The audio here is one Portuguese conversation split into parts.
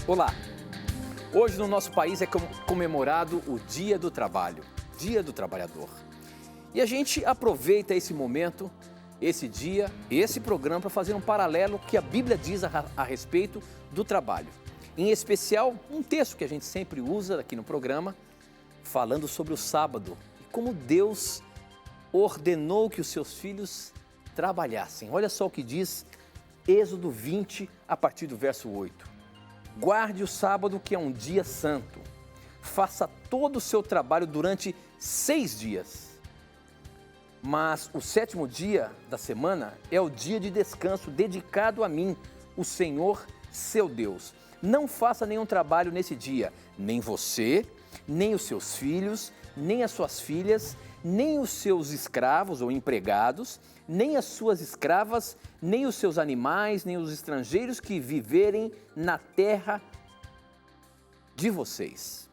Olá! Hoje no nosso país é comemorado o Dia do Trabalho, Dia do Trabalhador. E a gente aproveita esse momento, esse dia, esse programa para fazer um paralelo que a Bíblia diz a respeito do trabalho. Em especial, um texto que a gente sempre usa aqui no programa, falando sobre o sábado e como Deus ordenou que os seus filhos trabalhassem. Olha só o que diz Êxodo 20, a partir do verso 8. Guarde o sábado, que é um dia santo. Faça todo o seu trabalho durante 6 dias. Mas o 7º dia da semana é o dia de descanso dedicado a mim, o Senhor, seu Deus. Não faça nenhum trabalho nesse dia, nem você, nem os seus filhos, nem as suas filhas, nem os seus escravos ou empregados, nem as suas escravas, nem os seus animais, nem os estrangeiros que viverem na terra de vocês.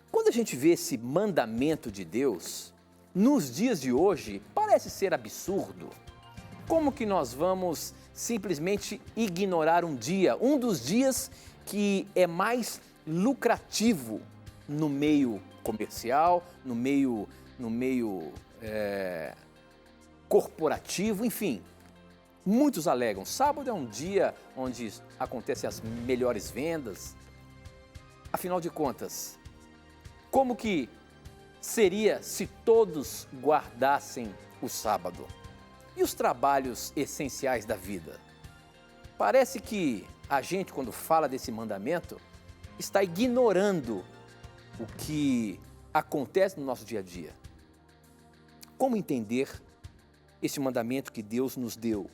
Quando a gente vê esse mandamento de Deus, nos dias de hoje, parece ser absurdo. Como que nós vamos simplesmente ignorar um dia, um dos dias que é mais lucrativo no meio comercial, no meio corporativo, enfim. Muitos alegam, sábado é um dia onde acontecem as melhores vendas. Afinal de contas, como que seria se todos guardassem o sábado? E os trabalhos essenciais da vida? Parece que a gente, quando fala desse mandamento, está ignorando o que acontece no nosso dia a dia. Como entender esse mandamento que Deus nos deu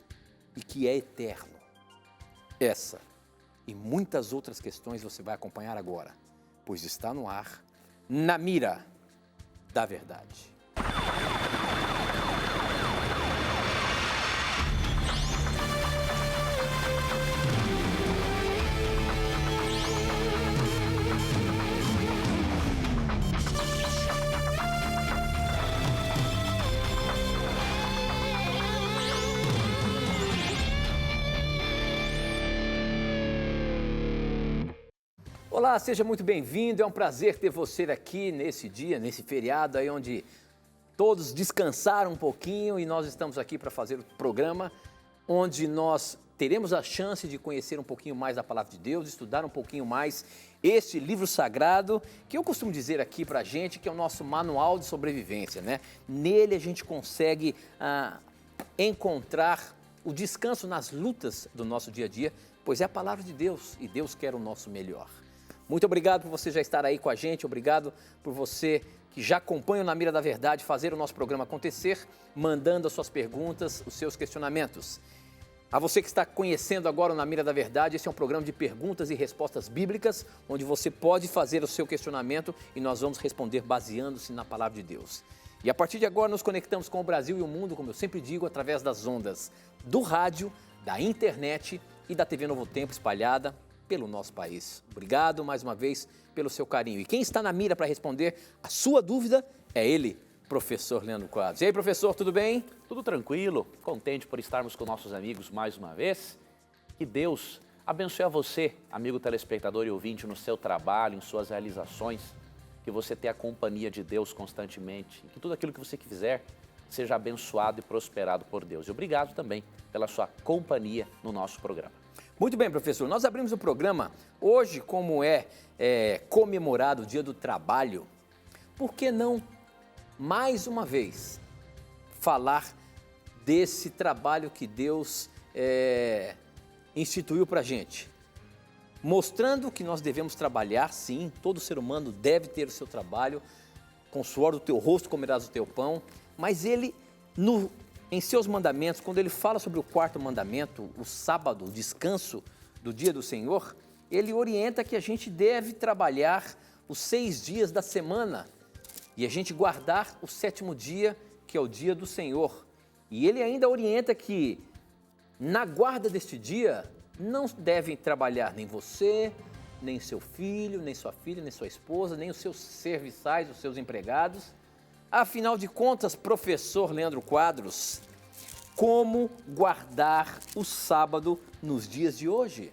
e que é eterno? Essa e muitas outras questões você vai acompanhar agora, pois está no ar, Na Mira da Verdade. Olá, seja muito bem-vindo, é um prazer ter você aqui nesse dia, nesse feriado aí onde todos descansaram um pouquinho e nós estamos aqui para fazer o programa onde nós teremos a chance de conhecer um pouquinho mais da Palavra de Deus, estudar um pouquinho mais este livro sagrado que eu costumo dizer aqui para a gente que é o nosso manual de sobrevivência, né? Nele a gente consegue encontrar o descanso nas lutas do nosso dia a dia, pois é a Palavra de Deus e Deus quer o nosso melhor. Muito obrigado por você já estar aí com a gente, obrigado por você que já acompanha o Na Mira da Verdade fazer o nosso programa acontecer, mandando as suas perguntas, os seus questionamentos. A você que está conhecendo agora o Na Mira da Verdade, esse é um programa de perguntas e respostas bíblicas, onde você pode fazer o seu questionamento e nós vamos responder baseando-se na Palavra de Deus. E a partir de agora nos conectamos com o Brasil e o mundo, como eu sempre digo, através das ondas do rádio, da internet e da TV Novo Tempo espalhada pelo nosso país. Obrigado mais uma vez pelo seu carinho. E quem está na mira para responder a sua dúvida é ele, professor Leandro Quadros. E aí, professor, tudo bem? Tudo tranquilo, contente por estarmos com nossos amigos mais uma vez. Que Deus abençoe a você, amigo telespectador e ouvinte, no seu trabalho, em suas realizações, que você tenha a companhia de Deus constantemente, que tudo aquilo que você fizer seja abençoado e prosperado por Deus. E obrigado também pela sua companhia no nosso programa. Muito bem, professor. Nós abrimos o programa hoje, como é comemorado o Dia do Trabalho. Por que não, mais uma vez, falar desse trabalho que Deus instituiu para a gente? Mostrando que nós devemos trabalhar, sim, todo ser humano deve ter o seu trabalho, com o suor do teu rosto comerás o teu pão, mas ele, em seus mandamentos, quando ele fala sobre o 4º mandamento, o sábado, o descanso do dia do Senhor, ele orienta que a gente deve trabalhar os 6 dias da semana e a gente guardar o 7º dia, que é o dia do Senhor. E ele ainda orienta que na guarda deste dia não devem trabalhar nem você, nem seu filho, nem sua filha, nem sua esposa, nem os seus serviçais, os seus empregados. Afinal de contas, professor Leandro Quadros, como guardar o sábado nos dias de hoje?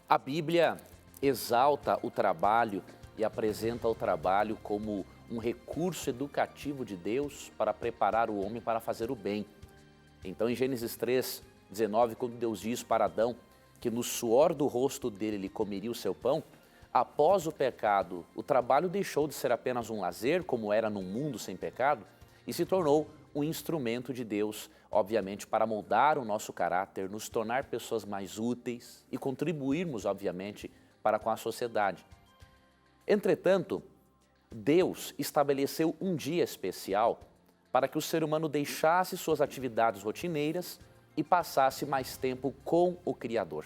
A Bíblia exalta o trabalho e apresenta o trabalho como um recurso educativo de Deus para preparar o homem para fazer o bem. Então, em Gênesis 3:19, quando Deus diz para Adão que no suor do rosto dele ele comeria o seu pão, após o pecado, o trabalho deixou de ser apenas um lazer, como era num mundo sem pecado, e se tornou um instrumento de Deus, obviamente, para moldar o nosso caráter, nos tornar pessoas mais úteis e contribuirmos, obviamente, para com a sociedade. Entretanto, Deus estabeleceu um dia especial para que o ser humano deixasse suas atividades rotineiras e passasse mais tempo com o Criador.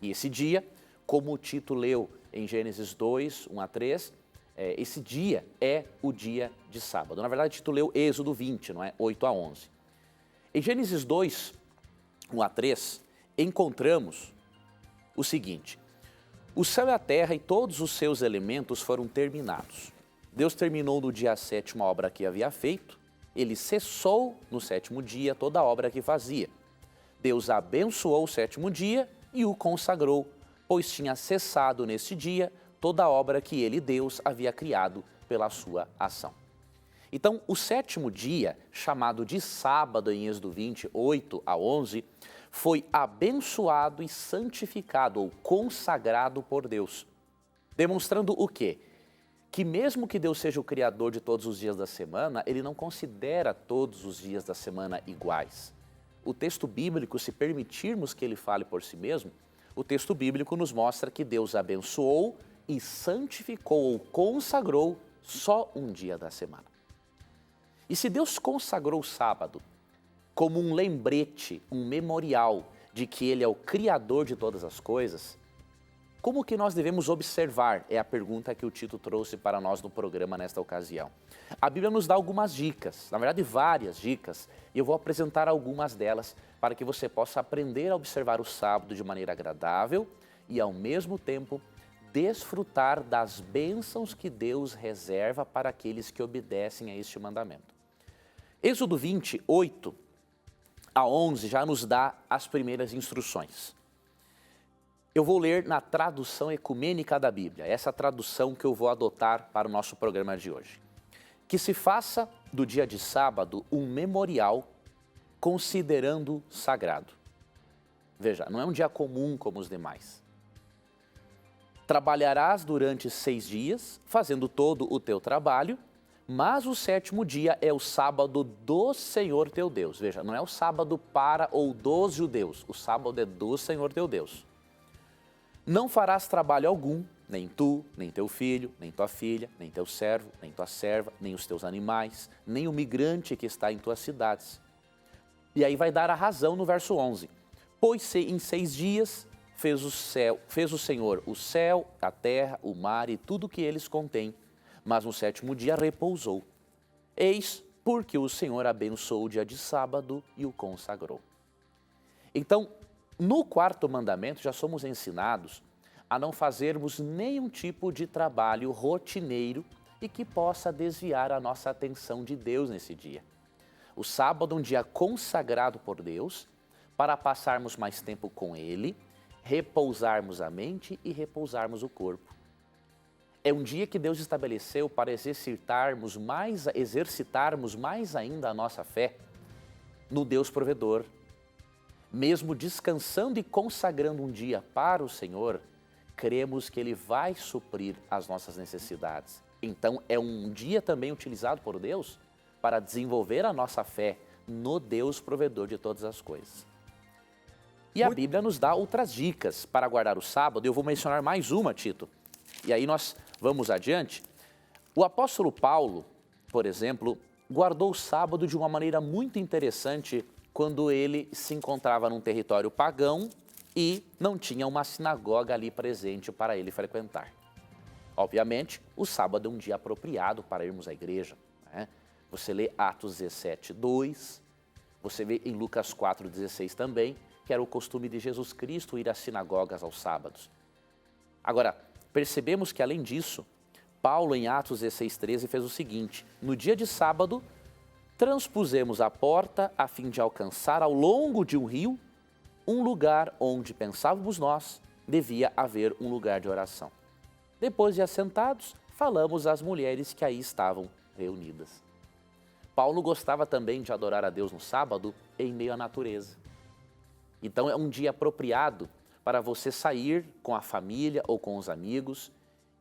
E esse dia, como o Tito leu em Gênesis 2, 1 a 3, esse dia é o dia de sábado. Na verdade, Tito leu Êxodo 20, não é? 8 a 11. Em Gênesis 2, 1 a 3, encontramos o seguinte: o céu e a terra e todos os seus elementos foram terminados. Deus terminou no dia 7 a obra que havia feito, ele cessou no 7º dia toda a obra que fazia. Deus abençoou o 7º dia e o consagrou, pois tinha cessado neste dia toda a obra que ele, Deus, havia criado pela sua ação. Então, o 7º dia, chamado de sábado em Êxodo 20, 8 a 11, foi abençoado e santificado ou consagrado por Deus, demonstrando o quê? Que mesmo que Deus seja o criador de todos os dias da semana, ele não considera todos os dias da semana iguais. O texto bíblico, se permitirmos que ele fale por si mesmo, o texto bíblico nos mostra que Deus abençoou e santificou ou consagrou só um dia da semana. E se Deus consagrou o sábado como um lembrete, um memorial de que ele é o criador de todas as coisas, como que nós devemos observar? É a pergunta que o Tito trouxe para nós no programa nesta ocasião. A Bíblia nos dá algumas dicas, na verdade várias dicas, e eu vou apresentar algumas delas para que você possa aprender a observar o sábado de maneira agradável e, ao mesmo tempo, desfrutar das bênçãos que Deus reserva para aqueles que obedecem a este mandamento. Êxodo 20, 8 a 11 já nos dá as primeiras instruções. Eu vou ler na tradução ecumênica da Bíblia, essa tradução que eu vou adotar para o nosso programa de hoje. Que se faça do dia de sábado um memorial considerando sagrado. Veja, não é um dia comum como os demais. Trabalharás durante 6 dias, fazendo todo o teu trabalho, mas o 7º dia é o sábado do Senhor teu Deus. Veja, não é o sábado para ou dos judeus, o sábado é do Senhor teu Deus. Não farás trabalho algum, nem tu, nem teu filho, nem tua filha, nem teu servo, nem tua serva, nem os teus animais, nem o migrante que está em tuas cidades. E aí vai dar a razão no verso 11. Pois em 6 dias fez o Senhor o céu, a terra, o mar e tudo que eles contêm, mas no 7º dia repousou. Eis porque o Senhor abençoou o dia de sábado e o consagrou. Então, no 4º mandamento já somos ensinados a não fazermos nenhum tipo de trabalho rotineiro e que possa desviar a nossa atenção de Deus nesse dia. O sábado é um dia consagrado por Deus para passarmos mais tempo com Ele, repousarmos a mente e repousarmos o corpo. É um dia que Deus estabeleceu para exercitarmos mais ainda a nossa fé no Deus provedor. Mesmo descansando e consagrando um dia para o Senhor, cremos que Ele vai suprir as nossas necessidades. Então, é um dia também utilizado por Deus para desenvolver a nossa fé no Deus provedor de todas as coisas. E a Bíblia nos dá outras dicas para guardar o sábado. Eu vou mencionar mais uma, Tito. E aí nós vamos adiante. O apóstolo Paulo, por exemplo, guardou o sábado de uma maneira muito interessante quando ele se encontrava num território pagão e não tinha uma sinagoga ali presente para ele frequentar. Obviamente, o sábado é um dia apropriado para irmos à igreja, né? Você lê Atos 17, 2, você vê em Lucas 4, 16 também, que era o costume de Jesus Cristo ir às sinagogas aos sábados. Agora, percebemos que além disso, Paulo em Atos 16, 13 fez o seguinte: no dia de sábado, transpusemos a porta a fim de alcançar ao longo de um rio um lugar onde pensávamos nós devia haver um lugar de oração. Depois de assentados, falamos às mulheres que aí estavam reunidas. Paulo gostava também de adorar a Deus no sábado em meio à natureza. Então é um dia apropriado para você sair com a família ou com os amigos,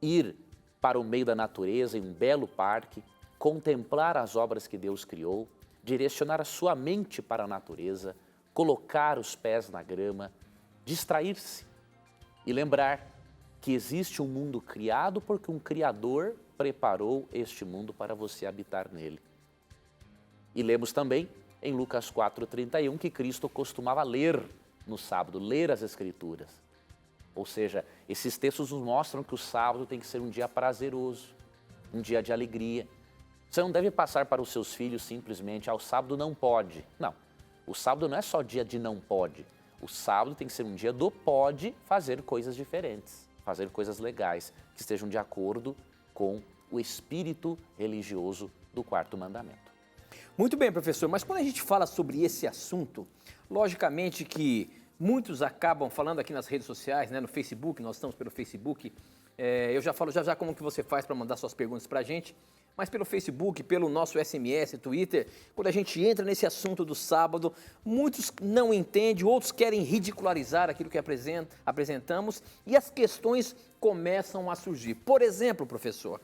ir para o meio da natureza, em um belo parque, contemplar as obras que Deus criou, direcionar a sua mente para a natureza, colocar os pés na grama, distrair-se e lembrar que existe um mundo criado porque um Criador preparou este mundo para você habitar nele. E lemos também em Lucas 4,31 que Cristo costumava ler no sábado, ler as Escrituras. Ou seja, esses textos nos mostram que o sábado tem que ser um dia prazeroso, um dia de alegria. Você não deve passar para os seus filhos simplesmente, o sábado não pode. Não, o sábado não é só dia de não pode. O sábado tem que ser um dia do pode fazer coisas diferentes, fazer coisas legais, que estejam de acordo com o espírito religioso do quarto mandamento. Muito bem, professor, mas quando a gente fala sobre esse assunto, logicamente que muitos acabam falando aqui nas redes sociais, né, no Facebook, nós estamos pelo Facebook, eu já falo já como que você faz para mandar suas perguntas para a gente, mas pelo Facebook, pelo nosso SMS, Twitter, quando a gente entra nesse assunto do sábado, muitos não entendem, outros querem ridicularizar aquilo que apresentamos e as questões começam a surgir. Por exemplo, professor,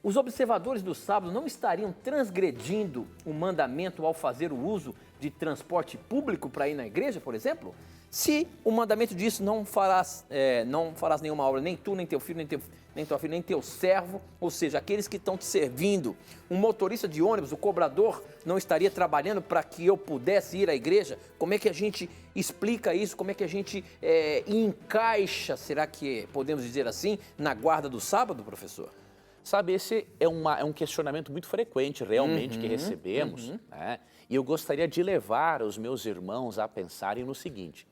os observadores do sábado não estariam transgredindo o mandamento ao fazer o uso de transporte público para ir na igreja, por exemplo? Se o mandamento diz não farás nenhuma obra, nem tu, nem teu filho, nem tua filha, nem teu servo, ou seja, aqueles que estão te servindo, um motorista de ônibus, o cobrador, não estaria trabalhando para que eu pudesse ir à igreja? Como é que a gente explica isso? Como é que a gente encaixa, será que podemos dizer assim, na guarda do sábado, professor? Sabe, esse é um questionamento muito frequente realmente que recebemos, né? E eu gostaria de levar os meus irmãos a pensarem no seguinte: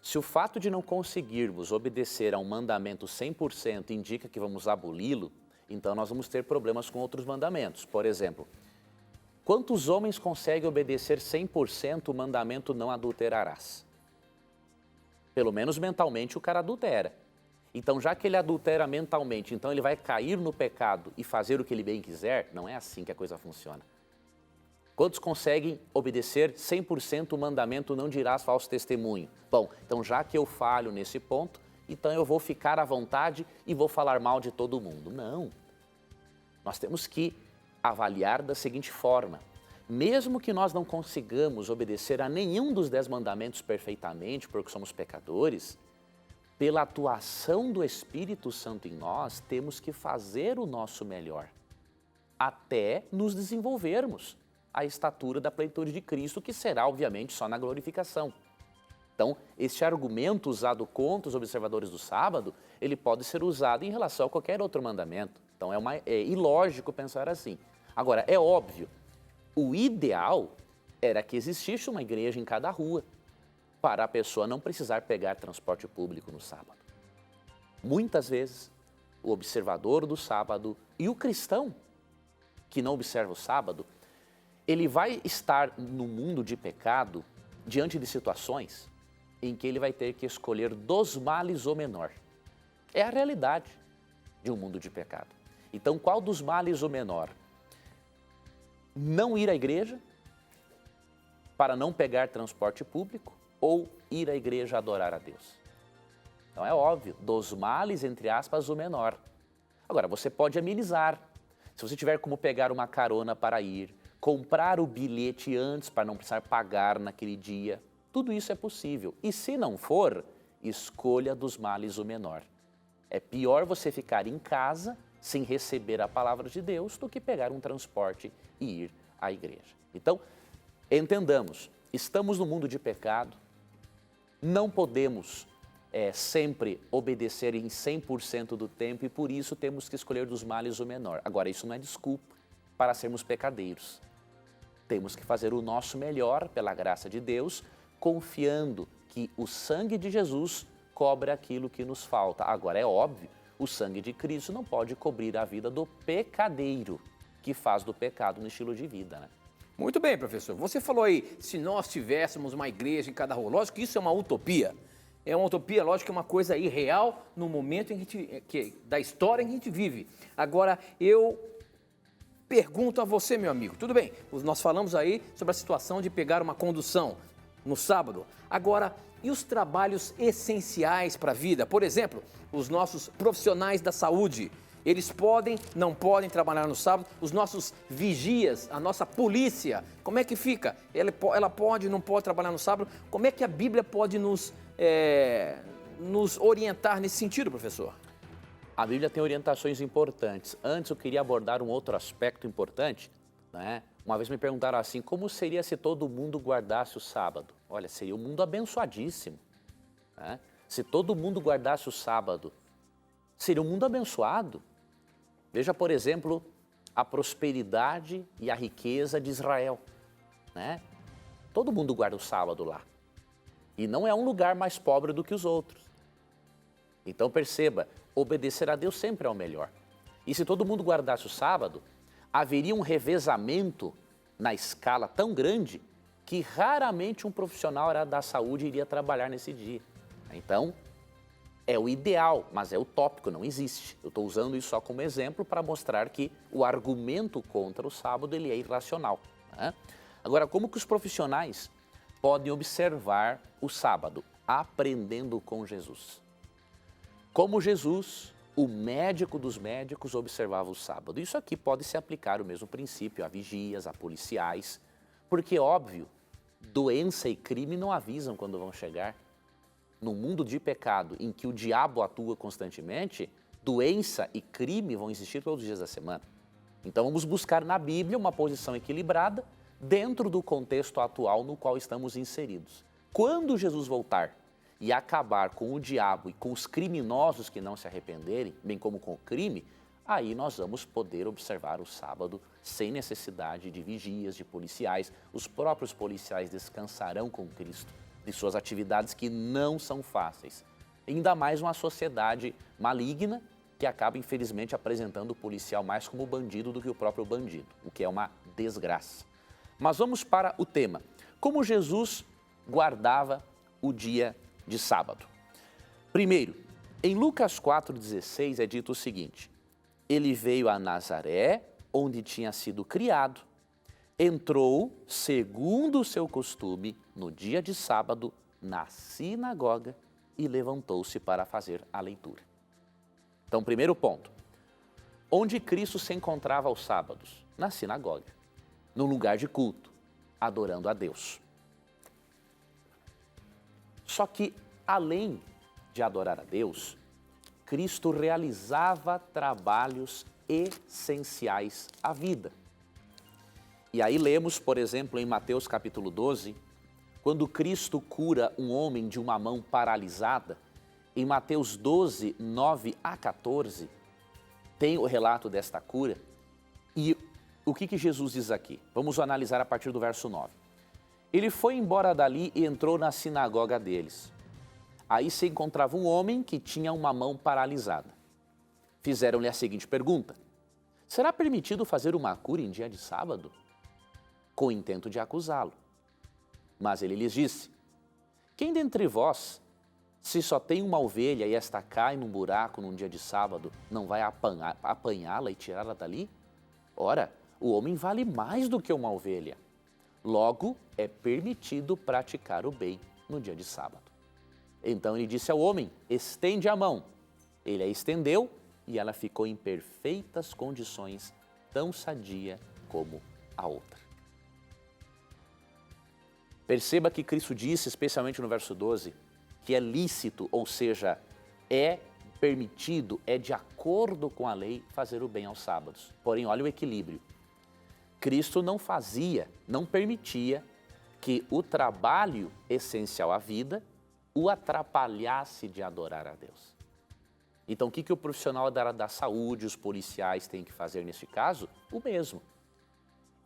se o fato de não conseguirmos obedecer a um mandamento 100% indica que vamos aboli-lo, então nós vamos ter problemas com outros mandamentos. Por exemplo, quantos homens conseguem obedecer 100% o mandamento não adulterarás? Pelo menos mentalmente o cara adultera. Então, já que ele adultera mentalmente, então ele vai cair no pecado e fazer o que ele bem quiser? Não é assim que a coisa funciona. Quantos conseguem obedecer 100% o mandamento não dirás falso testemunho? Bom, então já que eu falho nesse ponto, então eu vou ficar à vontade e vou falar mal de todo mundo. Não. Nós temos que avaliar da seguinte forma: mesmo que nós não consigamos obedecer a nenhum dos 10 mandamentos perfeitamente, porque somos pecadores, pela atuação do Espírito Santo em nós, temos que fazer o nosso melhor, até nos desenvolvermos à estatura da plenitude de Cristo, que será, obviamente, só na glorificação. Então, esse argumento usado contra os observadores do sábado, ele pode ser usado em relação a qualquer outro mandamento. Então, é ilógico pensar assim. Agora, é óbvio, o ideal era que existisse uma igreja em cada rua, para a pessoa não precisar pegar transporte público no sábado. Muitas vezes, o observador do sábado e o cristão que não observa o sábado, ele vai estar no mundo de pecado diante de situações em que ele vai ter que escolher dos males o menor. É a realidade de um mundo de pecado. Então, qual dos males o menor? Não ir à igreja para não pegar transporte público, ou ir à igreja adorar a Deus? Então é óbvio, dos males, entre aspas, o menor. Agora, você pode amenizar. Se você tiver como pegar uma carona para ir, comprar o bilhete antes para não precisar pagar naquele dia, tudo isso é possível. E se não for, escolha dos males o menor. É pior você ficar em casa sem receber a palavra de Deus do que pegar um transporte e ir à igreja. Então, entendamos, estamos no mundo de pecado, não podemos sempre obedecer em 100% do tempo e por isso temos que escolher dos males o menor. Agora, isso não é desculpa para sermos pecadeiros. Temos que fazer o nosso melhor pela graça de Deus, confiando que o sangue de Jesus cobre aquilo que nos falta. Agora, é óbvio, o sangue de Cristo não pode cobrir a vida do pecadeiro, que faz do pecado um estilo de vida, né? Muito bem, professor. Você falou aí, se nós tivéssemos uma igreja em cada rua, lógico que isso é uma utopia. É uma utopia, lógico que é uma coisa irreal no momento em da história em que a gente vive. Agora, eu pergunto a você, meu amigo, tudo bem, nós falamos aí sobre a situação de pegar uma condução no sábado. Agora, e os trabalhos essenciais para a vida? Por exemplo, os nossos profissionais da saúde, eles podem, não podem trabalhar no sábado? Os nossos vigias, a nossa polícia, como é que fica? Ela pode, não pode trabalhar no sábado? Como é que a Bíblia pode nos orientar nesse sentido, professor? A Bíblia tem orientações importantes. Antes eu queria abordar um outro aspecto importante, né? Uma vez me perguntaram assim, como seria se todo mundo guardasse o sábado? Olha, seria um mundo abençoadíssimo, né? Se todo mundo guardasse o sábado, seria um mundo abençoado. Veja, por exemplo, a prosperidade e a riqueza de Israel, né? Todo mundo guarda o sábado lá. E não é um lugar mais pobre do que os outros. Então perceba, obedecer a Deus sempre é o melhor. E se todo mundo guardasse o sábado, haveria um revezamento na escala tão grande que raramente um profissional da saúde iria trabalhar nesse dia. Então, é o ideal, mas é utópico, não existe. Eu estou usando isso só como exemplo para mostrar que o argumento contra o sábado ele é irracional, né? Agora, como que os profissionais podem observar o sábado? Aprendendo com Jesus. Como Jesus, o médico dos médicos, observava o sábado. Isso aqui pode se aplicar o mesmo princípio a vigias, a policiais, porque, óbvio, doença e crime não avisam quando vão chegar. No mundo de pecado, em que o diabo atua constantemente, doença e crime vão existir todos os dias da semana. Então vamos buscar na Bíblia uma posição equilibrada dentro do contexto atual no qual estamos inseridos. Quando Jesus voltar e acabar com o diabo e com os criminosos que não se arrependerem, bem como com o crime, aí nós vamos poder observar o sábado sem necessidade de vigias, de policiais. Os próprios policiais descansarão com Cristo de suas atividades que não são fáceis. Ainda mais uma sociedade maligna que acaba, infelizmente, apresentando o policial mais como bandido do que o próprio bandido, o que é uma desgraça. Mas vamos para o tema. Como Jesus guardava o dia de sábado? Primeiro, em Lucas 4,16 é dito o seguinte: ele veio a Nazaré, onde tinha sido criado, entrou, segundo o seu costume, no dia de sábado, na sinagoga e levantou-se para fazer a leitura. Então, primeiro ponto, onde Cristo se encontrava aos sábados? Na sinagoga, no lugar de culto, adorando a Deus. Só que, além de adorar a Deus, Cristo realizava trabalhos essenciais à vida. E aí lemos, por exemplo, em Mateus capítulo 12, quando Cristo cura um homem de uma mão paralisada, em Mateus 12, 9 a 14, tem o relato desta cura. E o que Jesus diz aqui? Vamos analisar a partir do verso 9. Ele foi embora dali e entrou na sinagoga deles. Aí se encontrava um homem que tinha uma mão paralisada. Fizeram-lhe a seguinte pergunta: será permitido fazer uma cura em dia de sábado? Com o intento de acusá-lo. Mas ele lhes disse: quem dentre vós, se só tem uma ovelha e esta cai num buraco num dia de sábado, não vai apanhá-la e tirá-la dali? Ora, o homem vale mais do que uma ovelha. Logo, é permitido praticar o bem no dia de sábado. Então ele disse ao homem: estende a mão. Ele a estendeu e ela ficou em perfeitas condições, tão sadia como a outra. Perceba que Cristo disse, especialmente no verso 12, que é lícito, ou seja, é permitido, é de acordo com a lei fazer o bem aos sábados. Porém, olha o equilíbrio. Cristo não fazia, não permitia que o trabalho essencial à vida o atrapalhasse de adorar a Deus. Então, o que o profissional da saúde, os policiais têm que fazer neste caso? O mesmo.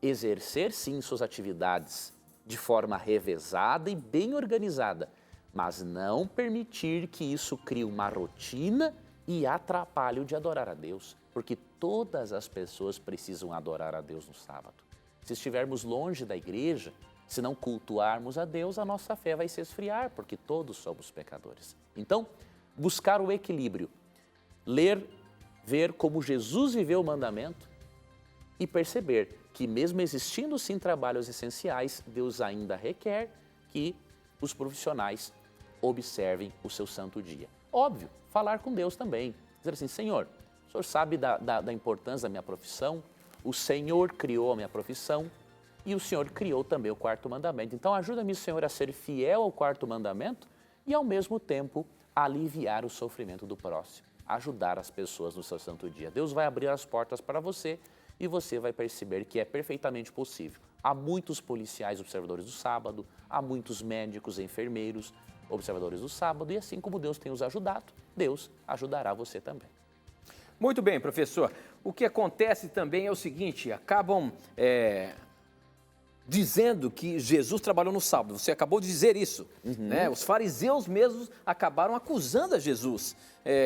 Exercer, sim, suas atividades de forma revezada e bem organizada, mas não permitir que isso crie uma rotina e atrapalhe o de adorar a Deus, porque todas as pessoas precisam adorar a Deus no sábado. Se estivermos longe da igreja, Se não cultuarmos a Deus, a nossa fé vai se esfriar, porque todos somos pecadores. Então, buscar o equilíbrio, ler, ver como Jesus viveu o mandamento e perceber que mesmo existindo sim trabalhos essenciais, Deus ainda requer que os profissionais observem o seu santo dia. Óbvio, falar com Deus também, dizer assim, Senhor, o Senhor sabe da importância da minha profissão, o Senhor criou a minha profissão e o Senhor criou também o quarto mandamento. Então ajuda-me, Senhor, a ser fiel ao quarto mandamento e ao mesmo tempo aliviar o sofrimento do próximo, ajudar as pessoas no seu santo dia. Deus vai abrir as portas para você e você vai perceber que é perfeitamente possível. Há muitos policiais observadores do sábado, há muitos médicos e enfermeiros observadores do sábado e assim como Deus tem os ajudado, Deus ajudará você também. Muito bem, professor. O que acontece também é o seguinte, acabam dizendo que Jesus trabalhou no sábado. Você acabou de dizer isso, né? Os fariseus mesmos acabaram acusando a Jesus.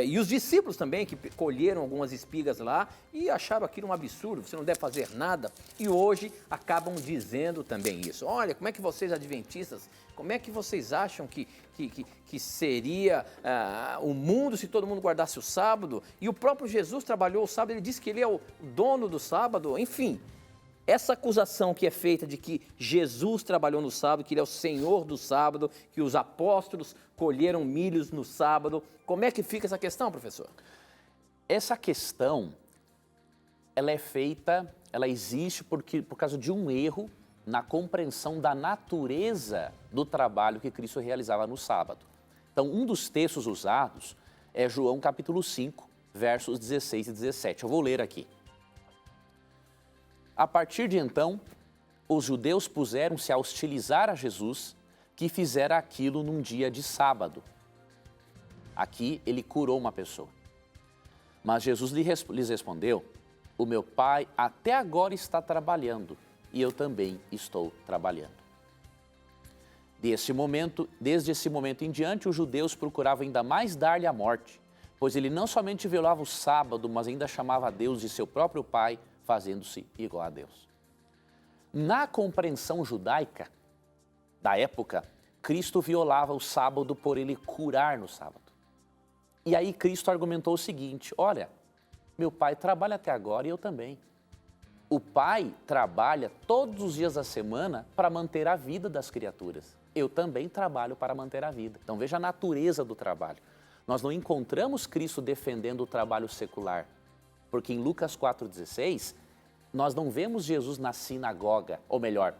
E os discípulos também, que colheram algumas espigas lá e acharam aquilo um absurdo, você não deve fazer nada. E hoje acabam dizendo também isso. Olha, como é que vocês adventistas, como é que vocês acham que seria o mundo se todo mundo guardasse o sábado? E o próprio Jesus trabalhou o sábado, ele disse que ele é o dono do sábado, enfim. Essa acusação que é feita de que Jesus trabalhou no sábado, que ele é o Senhor do sábado, que os apóstolos colheram milhos no sábado, como é que fica essa questão, professor? Essa questão, ela é feita, ela existe por causa de um erro na compreensão da natureza do trabalho que Cristo realizava no sábado. Então, um dos textos usados é João capítulo 5, versos 16 e 17. Eu vou ler aqui. A partir de então, os judeus puseram-se a hostilizar a Jesus, que fizera aquilo num dia de sábado. Aqui ele curou uma pessoa. Mas Jesus lhes respondeu, o meu Pai até agora está trabalhando e eu também estou trabalhando. Desde esse momento em diante, os judeus procuravam ainda mais dar-lhe a morte, pois ele não somente violava o sábado, mas ainda chamava a Deus de seu próprio Pai, fazendo-se igual a Deus. Na compreensão judaica da época, Cristo violava o sábado por ele curar no sábado. E aí Cristo argumentou o seguinte, olha, meu Pai trabalha até agora e eu também. O Pai trabalha todos os dias da semana para manter a vida das criaturas. Eu também trabalho para manter a vida. Então veja a natureza do trabalho. Nós não encontramos Cristo defendendo o trabalho secular, porque em Lucas 4,16, nós não vemos Jesus na sinagoga, ou melhor,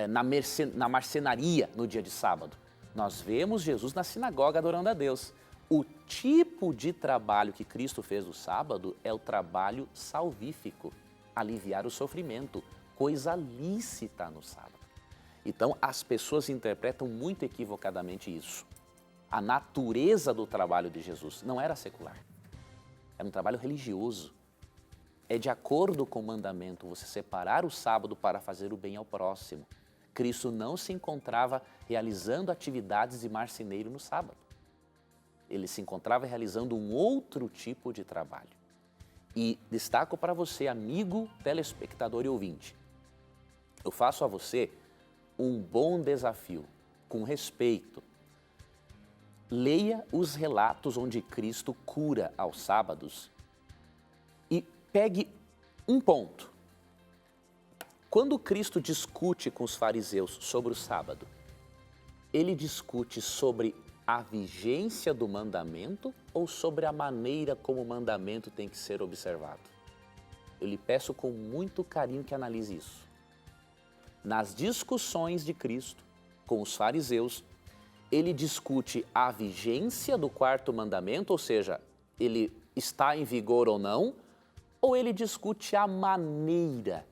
na marcenaria no dia de sábado. Nós vemos Jesus na sinagoga adorando a Deus. O tipo de trabalho que Cristo fez no sábado é o trabalho salvífico, aliviar o sofrimento, coisa lícita no sábado. Então, as pessoas interpretam muito equivocadamente isso. A natureza do trabalho de Jesus não era secular. Era um trabalho religioso. É de acordo com o mandamento você separar o sábado para fazer o bem ao próximo. Cristo não se encontrava realizando atividades de marceneiro no sábado. Ele se encontrava realizando um outro tipo de trabalho. E destaco para você, amigo, telespectador e ouvinte, eu faço a você um bom desafio, com respeito. Leia os relatos onde Cristo cura aos sábados e pegue um ponto. Quando Cristo discute com os fariseus sobre o sábado, ele discute sobre a vigência do mandamento ou sobre a maneira como o mandamento tem que ser observado? Eu lhe peço com muito carinho que analise isso. Nas discussões de Cristo com os fariseus, ele discute a vigência do quarto mandamento, ou seja, ele está em vigor ou não, ou ele discute a maneira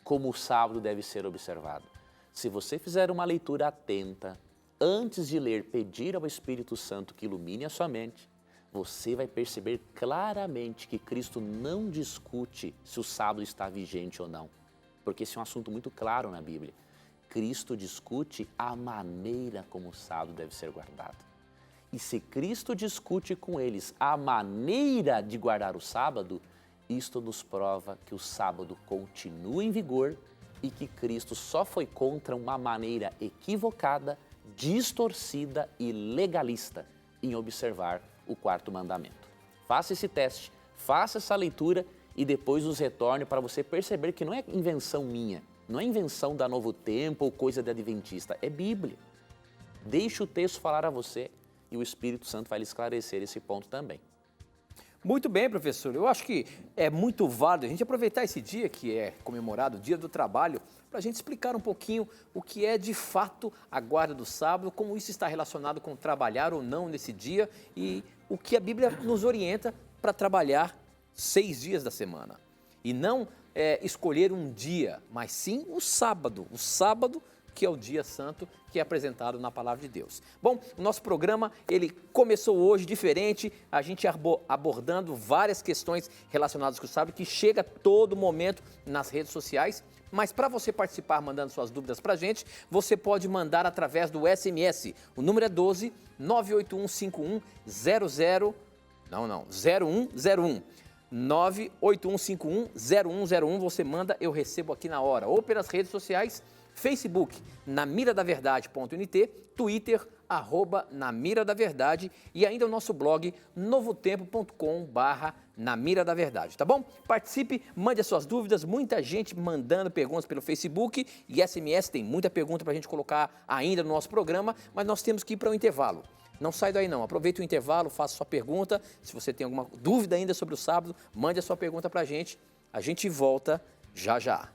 como o sábado deve ser observado. Se você fizer uma leitura atenta, antes de ler, pedir ao Espírito Santo que ilumine a sua mente, você vai perceber claramente que Cristo não discute se o sábado está vigente ou não, porque esse é um assunto muito claro na Bíblia. Cristo discute a maneira como o sábado deve ser guardado. E se Cristo discute com eles a maneira de guardar o sábado, isto nos prova que o sábado continua em vigor e que Cristo só foi contra uma maneira equivocada, distorcida e legalista em observar o quarto mandamento. Faça esse teste, faça essa leitura e depois nos retorne para você perceber que não é invenção minha, não é invenção da Novo Tempo ou coisa de adventista, é Bíblia. Deixe o texto falar a você e o Espírito Santo vai lhe esclarecer esse ponto também. Muito bem, professor. Eu acho que é muito válido a gente aproveitar esse dia que é comemorado, o Dia do Trabalho, para a gente explicar um pouquinho o que é de fato a guarda do sábado, como isso está relacionado com trabalhar ou não nesse dia e o que a Bíblia nos orienta para trabalhar 6 dias da semana. E não escolher um dia, mas sim o sábado que é o dia santo, que é apresentado na Palavra de Deus. Bom, o nosso programa, ele começou hoje diferente, a gente abordando várias questões relacionadas com o sábado, que chega a todo momento nas redes sociais, mas para você participar mandando suas dúvidas para a gente, você pode mandar através do SMS. O número é 12 98151 0101. 981510101, você manda, eu recebo aqui na hora, ou pelas redes sociais, Facebook, namiradaverdade.nt, Twitter, @namiradaverdade e ainda o nosso blog, novotempo.com/namiradaverdade, tá bom? Participe, mande as suas dúvidas, muita gente mandando perguntas pelo Facebook e SMS, tem muita pergunta para a gente colocar ainda no nosso programa, mas nós temos que ir para o intervalo. Não sai daí não, aproveite o intervalo, faça sua pergunta, se você tem alguma dúvida ainda sobre o sábado, mande a sua pergunta para a gente volta já já.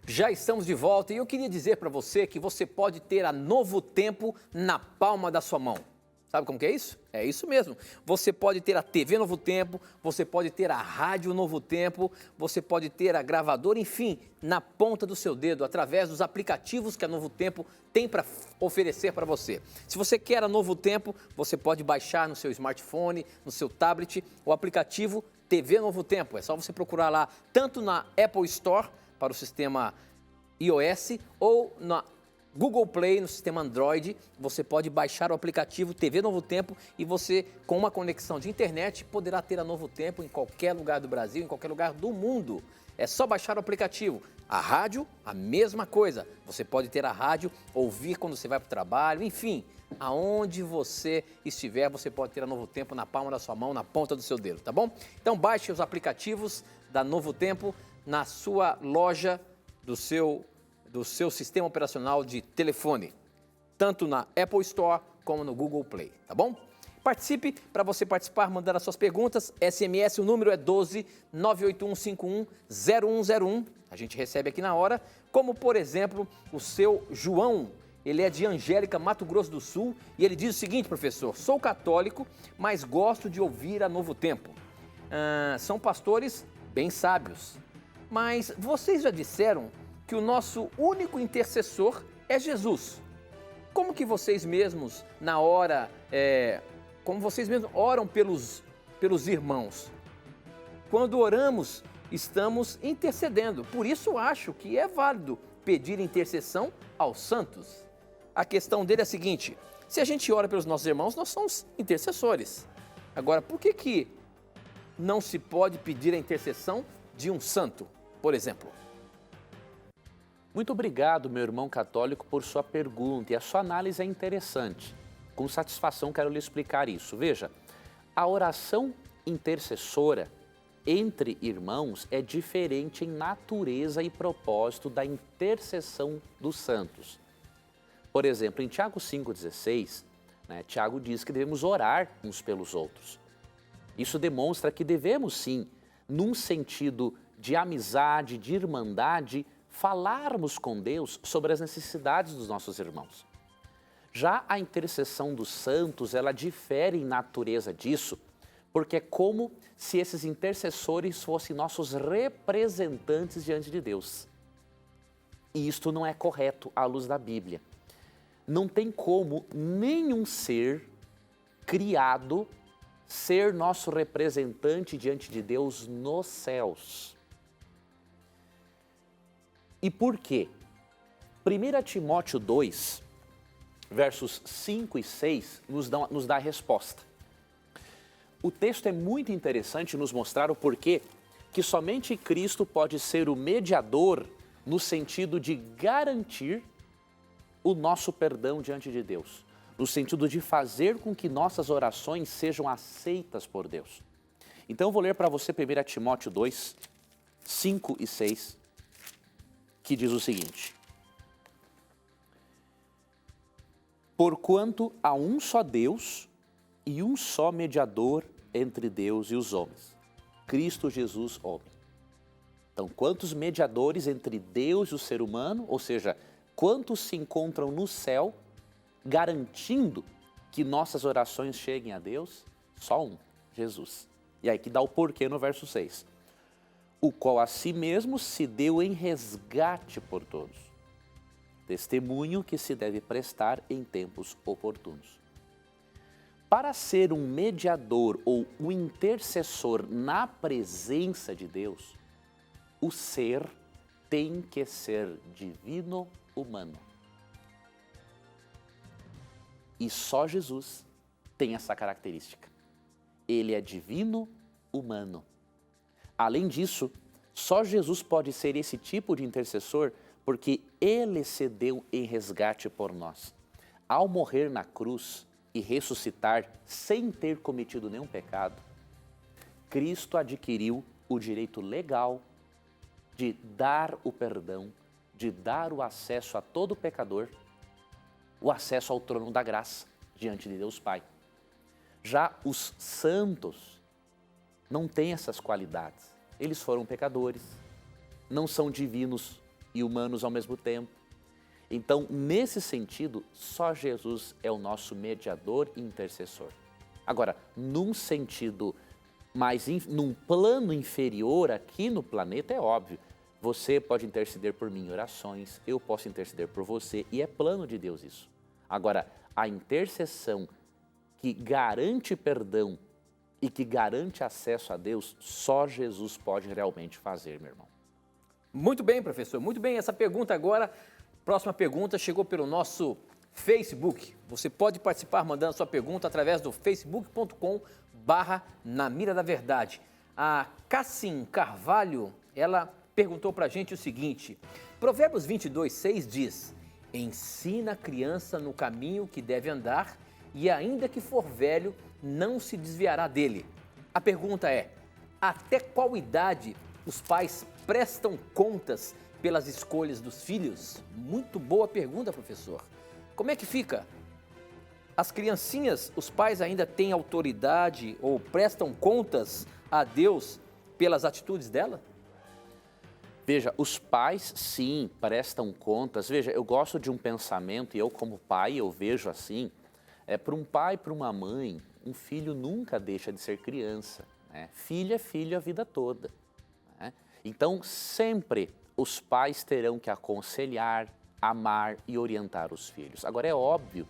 Já estamos de volta e eu queria dizer para você que você pode ter a Novo Tempo na palma da sua mão. Sabe como que é isso? É isso mesmo. Você pode ter a TV Novo Tempo, você pode ter a Rádio Novo Tempo, você pode ter a gravadora, enfim, na ponta do seu dedo, através dos aplicativos que a Novo Tempo tem para oferecer para você. Se você quer a Novo Tempo, você pode baixar no seu smartphone, no seu tablet, o aplicativo TV Novo Tempo. É só você procurar lá, tanto na Apple Store, para o sistema iOS ou na Google Play, no sistema Android, você pode baixar o aplicativo TV Novo Tempo e você, com uma conexão de internet, poderá ter a Novo Tempo em qualquer lugar do Brasil, em qualquer lugar do mundo. É só baixar o aplicativo. A rádio, a mesma coisa. Você pode ter a rádio, ouvir quando você vai para o trabalho, enfim, aonde você estiver, você pode ter a Novo Tempo na palma da sua mão, na ponta do seu dedo, tá bom? Então baixe os aplicativos da Novo Tempo na sua loja do seu sistema operacional de telefone, tanto na Apple Store como no Google Play, tá bom? Participe, para você participar, mandar as suas perguntas, SMS, o número é 12 98151 0101, a gente recebe aqui na hora, como por exemplo, o seu João, ele é de Angélica, Mato Grosso do Sul, e ele diz o seguinte, professor, sou católico, mas gosto de ouvir a Novo Tempo. São pastores bem sábios. Mas vocês já disseram que o nosso único intercessor é Jesus. Como que vocês mesmos, na hora, como vocês mesmos oram pelos irmãos? Quando oramos, estamos intercedendo. Por isso acho que é válido pedir intercessão aos santos. A questão dele é a seguinte, se a gente ora pelos nossos irmãos, nós somos intercessores. Agora, por que não se pode pedir a intercessão de um santo, por exemplo? Muito obrigado, meu irmão católico, por sua pergunta e a sua análise é interessante. Com satisfação quero lhe explicar isso. Veja, a oração intercessora entre irmãos é diferente em natureza e propósito da intercessão dos santos. Por exemplo, em Tiago 5,16, Tiago diz que devemos orar uns pelos outros. Isso demonstra que devemos sim, num sentido de amizade, de irmandade, falarmos com Deus sobre as necessidades dos nossos irmãos. Já a intercessão dos santos, ela difere em natureza disso, porque é como se esses intercessores fossem nossos representantes diante de Deus. E isto não é correto à luz da Bíblia. Não tem como nenhum ser criado ser nosso representante diante de Deus nos céus. E por quê? 1 Timóteo 2, versos 5 e 6, nos dá a resposta. O texto é muito interessante nos mostrar o porquê que somente Cristo pode ser o mediador no sentido de garantir o nosso perdão diante de Deus, no sentido de fazer com que nossas orações sejam aceitas por Deus. Então eu vou ler para você 1 Timóteo 2, 5 e 6, que diz o seguinte: porquanto há um só Deus e um só mediador entre Deus e os homens, Cristo Jesus, homem. Então, quantos mediadores entre Deus e o ser humano, ou seja, quantos se encontram no céu, garantindo que nossas orações cheguem a Deus? Só um, Jesus. E aí que dá o porquê no verso 6. O qual a si mesmo se deu em resgate por todos. Testemunho que se deve prestar em tempos oportunos. Para ser um mediador ou um intercessor na presença de Deus, o ser tem que ser divino-humano. E só Jesus tem essa característica. Ele é divino-humano. Além disso, só Jesus pode ser esse tipo de intercessor porque ele se deu em resgate por nós. Ao morrer na cruz e ressuscitar sem ter cometido nenhum pecado, Cristo adquiriu o direito legal de dar o perdão, de dar o acesso a todo pecador, o acesso ao trono da graça diante de Deus Pai. Já os santos não têm essas qualidades. Eles foram pecadores, não são divinos e humanos ao mesmo tempo. Então, nesse sentido, só Jesus é o nosso mediador e intercessor. Agora, num sentido num plano inferior aqui no planeta, é óbvio, você pode interceder por mim em orações, eu posso interceder por você, e é plano de Deus isso. Agora, a intercessão que garante perdão e que garante acesso a Deus, só Jesus pode realmente fazer, meu irmão. Muito bem, professor, muito bem. Essa pergunta agora, próxima pergunta, chegou pelo nosso Facebook. Você pode participar mandando sua pergunta através do facebook.com/Na Mira da Verdade. A Cassim Carvalho, ela perguntou para a gente o seguinte: Provérbios 22:6 diz: ensina a criança no caminho que deve andar e ainda que for velho, não se desviará dele. A pergunta é: até qual idade os pais prestam contas pelas escolhas dos filhos? Muito boa pergunta, professor. Como é que fica? As criancinhas, os pais ainda têm autoridade ou prestam contas a Deus pelas atitudes dela? Veja, os pais sim prestam contas. Veja, eu gosto de um pensamento e eu como pai eu vejo assim, para um pai, para uma mãe, um filho nunca deixa de ser criança, né? Filho é filho a vida toda, né? Então sempre os pais terão que aconselhar, amar e orientar os filhos. Agora é óbvio,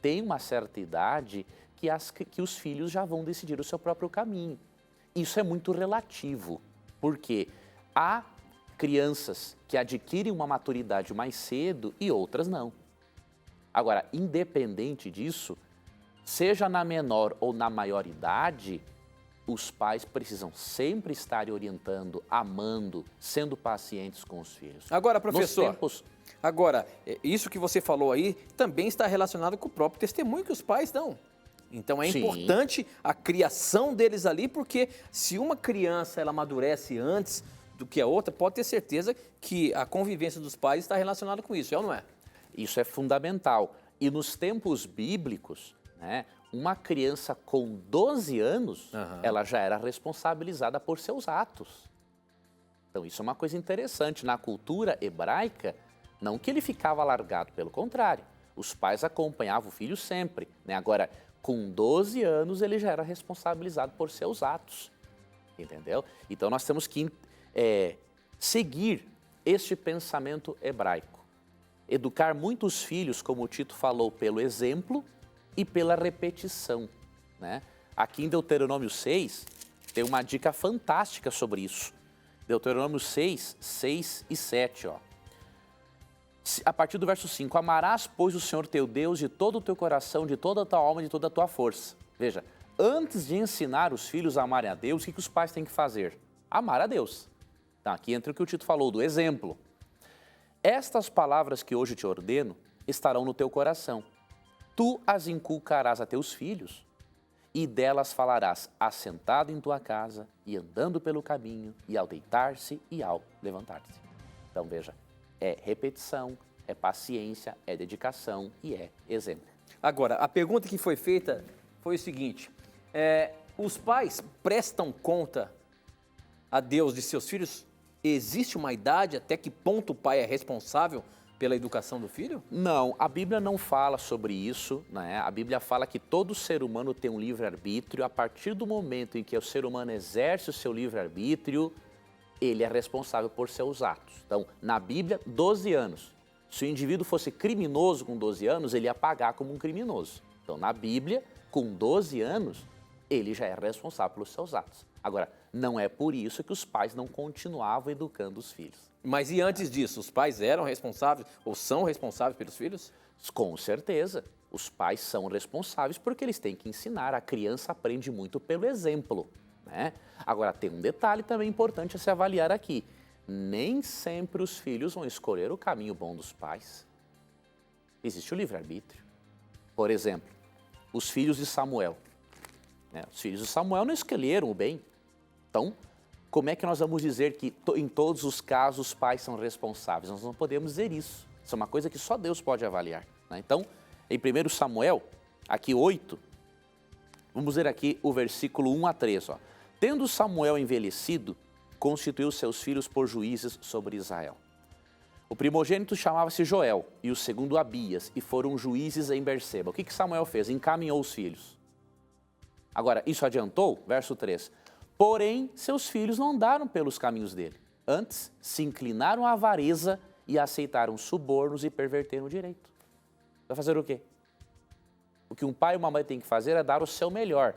tem uma certa idade que os filhos já vão decidir o seu próprio caminho. Isso é muito relativo, porque há crianças que adquirem uma maturidade mais cedo e outras não. Agora, independente disso, seja na menor ou na maior idade, os pais precisam sempre estar orientando, amando, sendo pacientes com os filhos. Agora, professor, isso que você falou aí também está relacionado com o próprio testemunho que os pais dão. Então é importante a criação deles ali, porque se uma criança ela amadurece antes do que a outra, pode ter certeza que a convivência dos pais está relacionada com isso, é ou não é? Isso é fundamental. E nos tempos bíblicos, né, uma criança com 12 anos, ela já era responsabilizada por seus atos. Então isso é uma coisa interessante. Na cultura hebraica, não que ele ficava largado, pelo contrário. Os pais acompanhavam o filho sempre, né? Agora, com 12 anos, ele já era responsabilizado por seus atos, entendeu? Então nós temos que seguir este pensamento hebraico. Educar muitos filhos, como o Tito falou, pelo exemplo e pela repetição, né? Aqui em Deuteronômio 6, tem uma dica fantástica sobre isso. Deuteronômio 6, 6 e 7, ó. A partir do verso 5, amarás, pois, o Senhor teu Deus de todo o teu coração, de toda a tua alma, de toda a tua força. Veja, antes de ensinar os filhos a amarem a Deus, o que os pais têm que fazer? Amar a Deus. Então, aqui entra o que o Tito falou, do exemplo. Estas palavras que hoje te ordeno estarão no teu coração. Tu as inculcarás a teus filhos, e delas falarás assentado em tua casa, e andando pelo caminho, e ao deitar-se e ao levantar-se. Então, veja, é repetição, é paciência, é dedicação e é exemplo. Agora, a pergunta que foi feita foi o seguinte, os pais prestam conta a Deus de seus filhos? Existe uma idade até que ponto o pai é responsável pela educação do filho? Não, a Bíblia não fala sobre isso, né? A Bíblia fala que todo ser humano tem um livre-arbítrio. A partir do momento em que o ser humano exerce o seu livre-arbítrio, ele é responsável por seus atos. Então, na Bíblia, 12 anos. Se o indivíduo fosse criminoso com 12 anos, ele ia pagar como um criminoso. Então, na Bíblia, com 12 anos, ele já é responsável pelos seus atos. Agora, não é por isso que os pais não continuavam educando os filhos. Mas e antes disso, os pais eram responsáveis ou são responsáveis pelos filhos? Com certeza. Os pais são responsáveis porque eles têm que ensinar. A criança aprende muito pelo exemplo, né? Agora, tem um detalhe também importante a se avaliar aqui. Nem sempre os filhos vão escolher o caminho bom dos pais. Existe o livre-arbítrio. Por exemplo, os filhos de Samuel. Os filhos de Samuel não escolheram o bem. Então, como é que nós vamos dizer que em todos os casos os pais são responsáveis? Nós não podemos dizer isso. Isso é uma coisa que só Deus pode avaliar, né? Então, em 1 Samuel, aqui 8, vamos ver aqui o versículo 1 a 3. Ó. Tendo Samuel envelhecido, constituiu seus filhos por juízes sobre Israel. O primogênito chamava-se Joel e o segundo Abias, e foram juízes em Berseba. O que Samuel fez? Encaminhou os filhos. Agora, isso adiantou? Verso 3. Porém, seus filhos não andaram pelos caminhos dele. Antes, se inclinaram à avareza e aceitaram subornos e perverteram o direito. Vai fazer o quê? O que um pai e uma mãe têm que fazer é dar o seu melhor.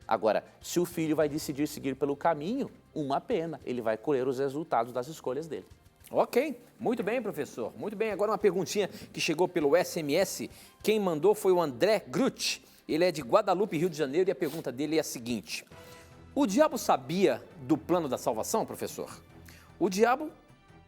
Agora, se o filho vai decidir seguir pelo caminho, uma pena, ele vai colher os resultados das escolhas dele. Ok, muito bem, professor. Muito bem, agora uma perguntinha que chegou pelo SMS. Quem mandou foi o André Grut. Ele é de Guadalupe, Rio de Janeiro, e a pergunta dele é a seguinte. O diabo sabia do plano da salvação, professor? O diabo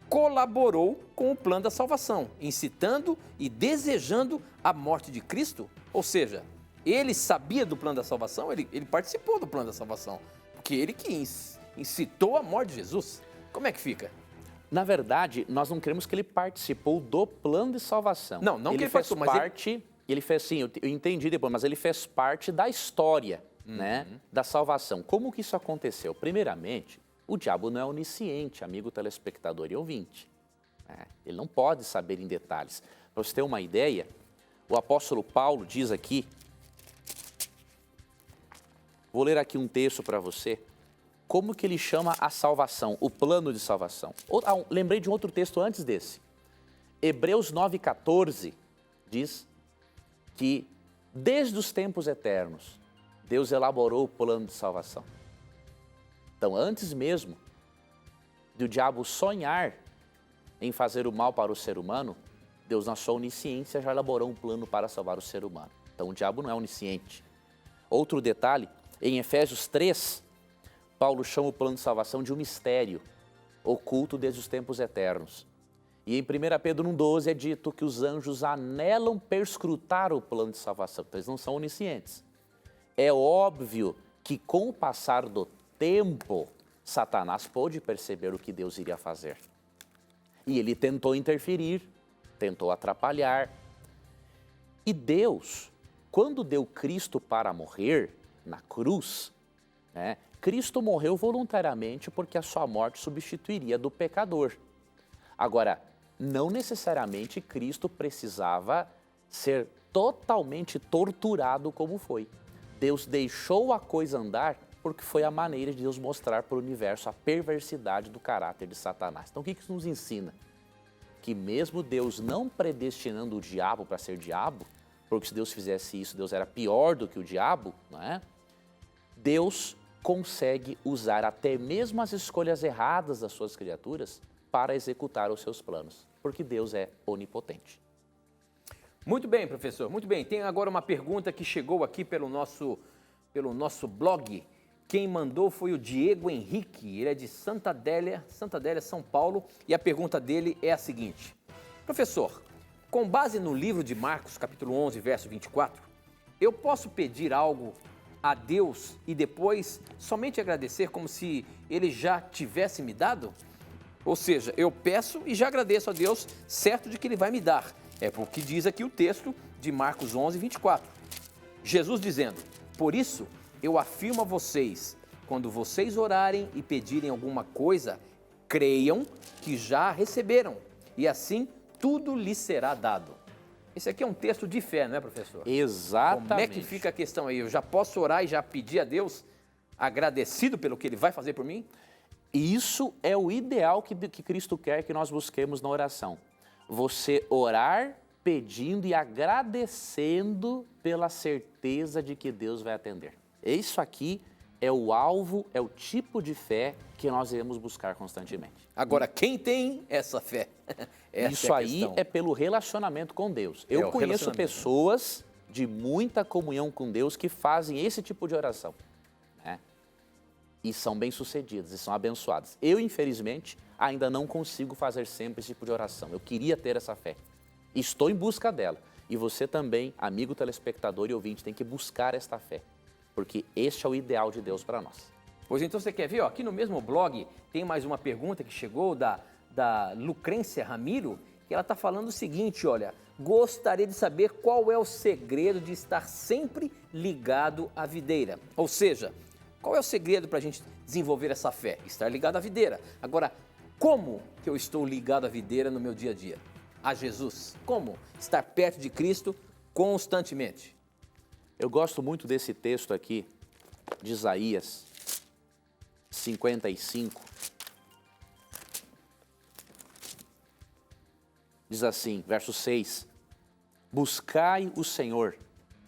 colaborou com o plano da salvação, incitando e desejando a morte de Cristo? Ou seja, ele sabia do plano da salvação, ele participou do plano da salvação, porque ele que incitou a morte de Jesus. Como é que fica? Na verdade, nós não queremos que ele participou do plano de salvação. Não que ele fez parte, ele fez sim, eu entendi depois, mas ele fez parte da história, né, da salvação. Como que isso aconteceu? Primeiramente, o diabo não é onisciente, amigo telespectador e ouvinte. Ele não pode saber em detalhes. Para você ter uma ideia, o apóstolo Paulo diz aqui, vou ler aqui um texto para você, como que ele chama a salvação, o plano de salvação. Lembrei de um outro texto antes desse. Hebreus 9,14 diz que desde os tempos eternos, Deus elaborou o plano de salvação. Então, antes mesmo do diabo sonhar em fazer o mal para o ser humano, Deus, na sua onisciência, já elaborou um plano para salvar o ser humano. Então, o diabo não é onisciente. Outro detalhe, em Efésios 3, Paulo chama o plano de salvação de um mistério oculto desde os tempos eternos. E em 1 Pedro 1,12 é dito que os anjos anelam perscrutar o plano de salvação. Então, eles não são oniscientes. É óbvio que com o passar do tempo, Satanás pôde perceber o que Deus iria fazer. E ele tentou interferir, tentou atrapalhar. E Deus, quando deu Cristo para morrer na cruz, Cristo morreu voluntariamente porque a sua morte substituiria do pecador. Agora, não necessariamente Cristo precisava ser totalmente torturado como foi. Deus deixou a coisa andar porque foi a maneira de Deus mostrar para o universo a perversidade do caráter de Satanás. Então, o que isso nos ensina? Que mesmo Deus não predestinando o diabo para ser diabo, porque se Deus fizesse isso, Deus era pior do que o diabo, não é? Deus consegue usar até mesmo as escolhas erradas das suas criaturas para executar os seus planos. porque Deus é onipotente. Muito bem, professor, muito bem. Tem agora uma pergunta que chegou aqui pelo nosso blog. Quem mandou foi o Diego Henrique, ele é de Santa Adélia, São Paulo, e a pergunta dele é a seguinte: professor, com base no livro de Marcos, capítulo 11, verso 24, eu posso pedir algo a Deus e depois somente agradecer como se Ele já tivesse me dado? Ou seja, eu peço e já agradeço a Deus, certo de que Ele vai me dar. É porque diz aqui o texto de Marcos 11, 24. Jesus dizendo: por isso eu afirmo a vocês, quando vocês orarem e pedirem alguma coisa, creiam que já receberam, e assim tudo lhes será dado. Esse aqui é um texto de fé, não é, professor? Exatamente. Como é que fica a questão aí? Eu já posso orar e já pedir a Deus, agradecido pelo que Ele vai fazer por mim? Isso é o ideal que Cristo quer que nós busquemos na oração. Você orar pedindo e agradecendo pela certeza de que Deus vai atender. Isso aqui é o alvo, é o tipo de fé que nós iremos buscar constantemente. Agora, quem tem essa fé? Isso aí é pelo relacionamento com Deus. Eu conheço pessoas de muita comunhão com Deus que fazem esse tipo de oração, né? E são bem-sucedidas, e são abençoadas. Eu, infelizmente, ainda não consigo fazer sempre esse tipo de oração. Eu queria ter essa fé. Estou em busca dela. E você também, amigo telespectador e ouvinte, tem que buscar esta fé. Porque este é o ideal de Deus para nós. Pois então você quer ver, ó, aqui no mesmo blog tem mais uma pergunta que chegou da Lucrência Ramiro, que ela está falando o seguinte, olha: gostaria de saber qual é o segredo de estar sempre ligado à videira. Ou seja, qual é o segredo para a gente desenvolver essa fé? Estar ligado à videira. Agora, como que eu estou ligado à videira no meu dia a dia? A Jesus. Como estar perto de Cristo constantemente? Eu gosto muito desse texto aqui, de Isaías 55. Diz assim, verso 6: buscai o Senhor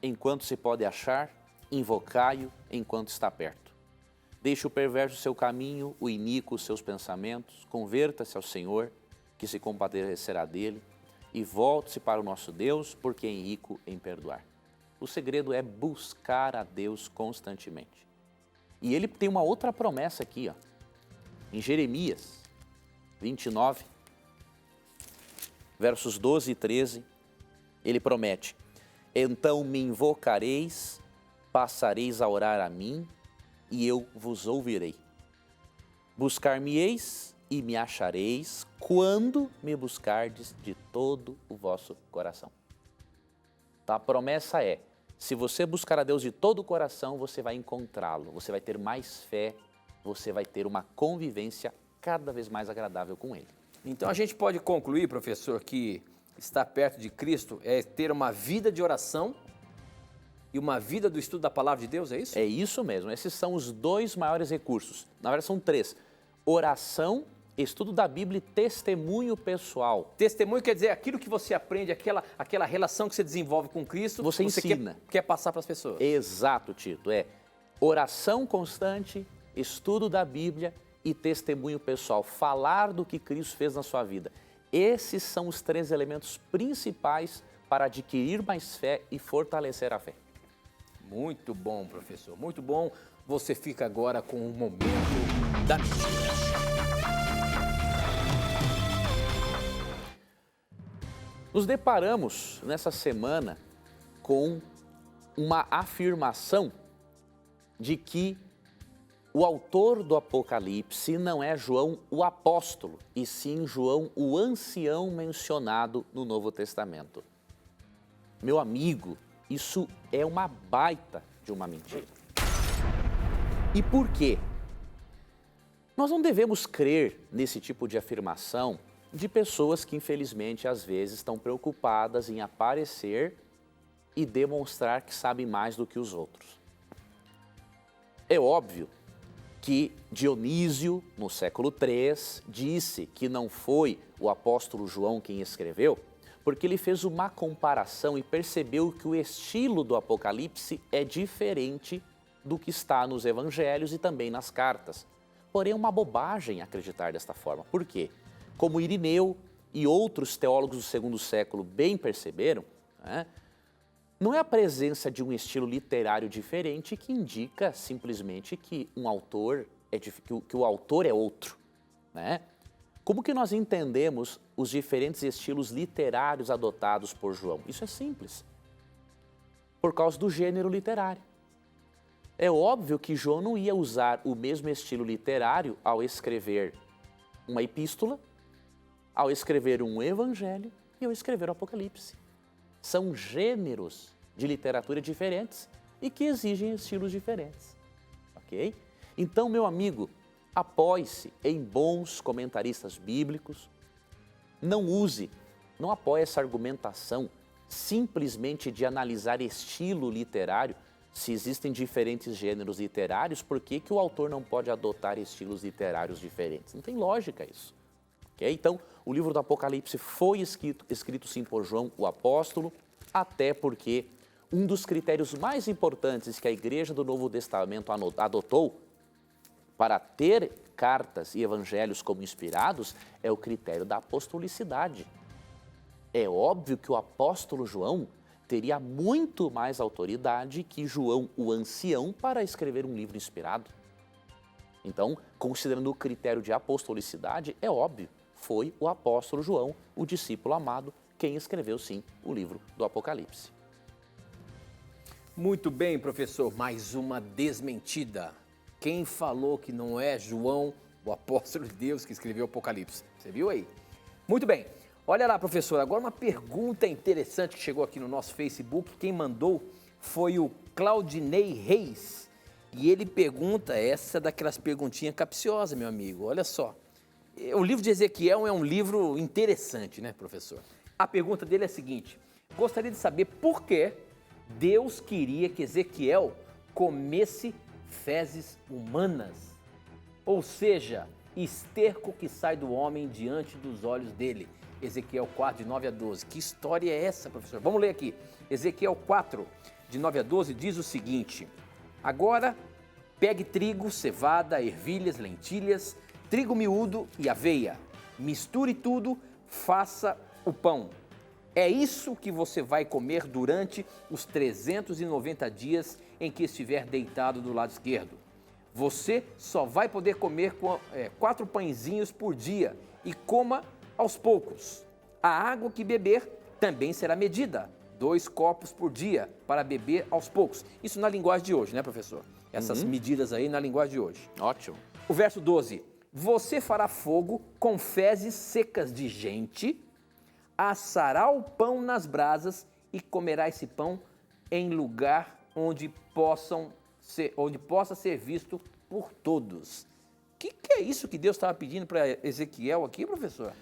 enquanto se pode achar, invocai-o enquanto está perto. Deixe o perverso seu caminho, o iníquo os seus pensamentos, converta-se ao Senhor, que se compadecerá dele, e volte-se para o nosso Deus, porque é rico em perdoar. O segredo é buscar a Deus constantemente. E ele tem uma outra promessa aqui, ó, em Jeremias 29, versos 12 e 13, ele promete: então me invocareis, passareis a orar a mim, e eu vos ouvirei. Buscar-me-eis e me achareis, quando me buscardes de todo o vosso coração. Então a promessa é: se você buscar a Deus de todo o coração, você vai encontrá-lo, você vai ter mais fé, você vai ter uma convivência cada vez mais agradável com Ele. Então a gente pode concluir, professor, que estar perto de Cristo é ter uma vida de oração e uma vida do estudo da Palavra de Deus, é isso? É isso mesmo, esses são os dois maiores recursos. Na verdade são três: oração, estudo da Bíblia e testemunho pessoal. Testemunho quer dizer aquilo que você aprende, aquela relação que você desenvolve com Cristo. Você ensina. Quer passar para as pessoas. Exato, Tito. É oração constante, estudo da Bíblia e testemunho pessoal. Falar do que Cristo fez na sua vida. Esses são os três elementos principais para adquirir mais fé e fortalecer a fé. Muito bom, professor. Muito bom. Você fica agora com o momento da mentira. Nos deparamos nessa semana com uma afirmação de que o autor do Apocalipse não é João o apóstolo, e sim João o ancião mencionado no Novo Testamento. Meu amigo, isso é uma baita de uma mentira. E por quê? Nós não devemos crer nesse tipo de afirmação de pessoas que, infelizmente, às vezes estão preocupadas em aparecer e demonstrar que sabem mais do que os outros. É óbvio que Dionísio, no século III, disse que não foi o apóstolo João quem escreveu, porque ele fez uma comparação e percebeu que o estilo do Apocalipse é diferente do que está nos evangelhos e também nas cartas. Porém, é uma bobagem acreditar desta forma. Por quê? Como Irineu, e outros teólogos do segundo século bem perceberam, né, não é a presença de um estilo literário diferente que indica simplesmente que um autor que o autor é outro, né? Como que nós entendemos os diferentes estilos literários adotados por João? Isso é simples. Por causa do gênero literário. É óbvio que João não ia usar o mesmo estilo literário ao escrever uma epístola, ao escrever um evangelho e ao escrever o Apocalipse. São gêneros de literatura diferentes e que exigem estilos diferentes, ok? Então, meu amigo, apoie-se em bons comentaristas bíblicos, não apoie essa argumentação simplesmente de analisar estilo literário. Se existem diferentes gêneros literários, por que o autor não pode adotar estilos literários diferentes? Não tem lógica isso. Okay? Então, o livro do Apocalipse foi escrito sim por João, o apóstolo, até porque um dos critérios mais importantes que a Igreja do Novo Testamento adotou para ter cartas e evangelhos como inspirados é o critério da apostolicidade. É óbvio que o apóstolo João teria muito mais autoridade que João, o ancião, para escrever um livro inspirado. Então, considerando o critério de apostolicidade, é óbvio, foi o apóstolo João, o discípulo amado, quem escreveu, sim, o livro do Apocalipse. Muito bem, professor, mais uma desmentida. Quem falou que não é João, o apóstolo de Deus, que escreveu o Apocalipse? Você viu aí? Muito bem. Olha lá, professor, agora uma pergunta interessante que chegou aqui no nosso Facebook. Quem mandou foi o Claudinei Reis. E ele pergunta, essa daquelas perguntinhas capciosas, meu amigo, olha só. O livro de Ezequiel é um livro interessante, né, professor? A pergunta dele é a seguinte: gostaria de saber por que Deus queria que Ezequiel comesse fezes humanas, ou seja, esterco que sai do homem diante dos olhos dele. Ezequiel 4, de 9 a 12. Que história é essa, professor? Vamos ler aqui. Ezequiel 4, de 9 a 12, diz o seguinte: agora pegue trigo, cevada, ervilhas, lentilhas, trigo miúdo e aveia. Misture tudo, faça o pão. É isso que você vai comer durante os 390 dias em que estiver deitado do lado esquerdo. Você só vai poder comer 4 pãezinhos por dia e coma aos poucos. A água que beber também será medida, 2 copos por dia para beber aos poucos. Isso na linguagem de hoje, né, professor? Essas medidas aí na linguagem de hoje. Ótimo. O verso 12. Você fará fogo com fezes secas de gente, assará o pão nas brasas e comerá esse pão em lugar onde possa ser visto por todos. O que é isso que Deus estava pedindo para Ezequiel aqui, professor?